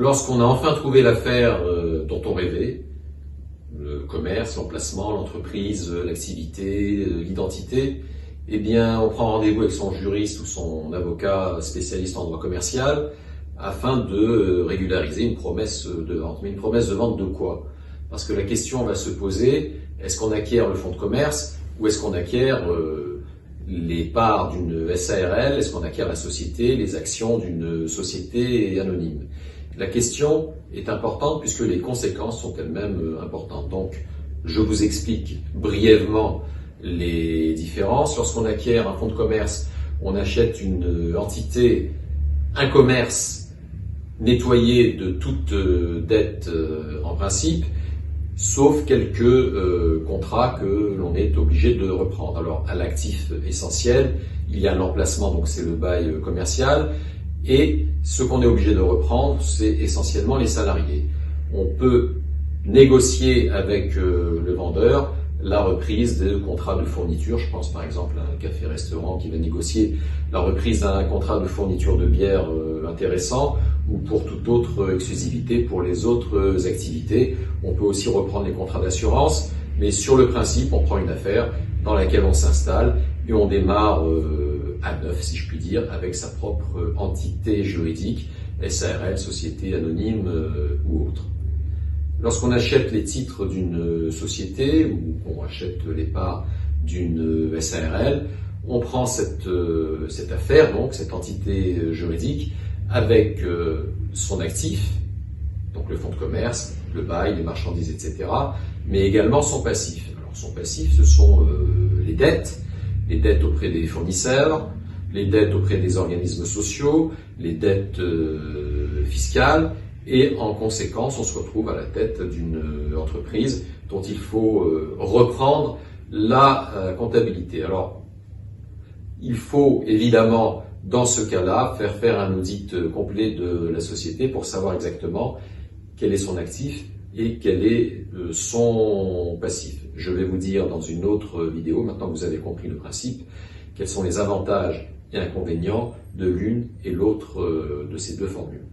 Lorsqu'on a enfin trouvé l'affaire dont on rêvait, le commerce, l'emplacement, l'entreprise, l'activité, l'identité, eh bien, on prend rendez-vous avec son juriste ou son avocat spécialiste en droit commercial afin de régulariser une promesse de vente. Mais une promesse de vente de quoi? Parce que la question va se poser, est-ce qu'on acquiert le fonds de commerce ou est-ce qu'on acquiert les parts d'une SARL, est-ce qu'on acquiert la société, les actions d'une société anonyme? La question est importante puisque les conséquences sont elles-mêmes importantes. Donc, je vous explique brièvement les différences. Lorsqu'on acquiert un fonds de commerce, on achète une entité, un commerce nettoyé de toute dette en principe, sauf quelques contrats que l'on est obligé de reprendre. Alors, à l'actif essentiel, il y a l'emplacement, donc c'est le bail commercial, et ce qu'on est obligé de reprendre, c'est essentiellement les salariés. On peut négocier avec le vendeur la reprise de contrats de fourniture. Je pense par exemple à un café-restaurant qui va négocier la reprise d'un contrat de fourniture de bière intéressant, ou pour toute autre exclusivité pour les autres activités. On peut aussi reprendre les contrats d'assurance, mais sur le principe, on prend une affaire dans laquelle on s'installe et on démarre à neuf, si je puis dire, avec sa propre entité juridique, SARL, société anonyme ou autre. Lorsqu'on achète les titres d'une société ou qu'on achète les parts d'une SARL, on prend cette affaire, donc cette entité juridique, avec son actif, donc le fonds de commerce, le bail, les marchandises, etc., mais également son passif. Alors son passif, ce sont les dettes auprès des fournisseurs, les dettes auprès des organismes sociaux, les dettes fiscales, et en conséquence, on se retrouve à la tête d'une entreprise dont il faut reprendre la comptabilité. Alors, il faut évidemment, dans ce cas-là, faire un audit complet de la société pour savoir exactement quel est son actif et quel est son passif. Je vais vous dire dans une autre vidéo, maintenant que vous avez compris le principe, quels sont les avantages et inconvénients de l'une et l'autre de ces deux formules.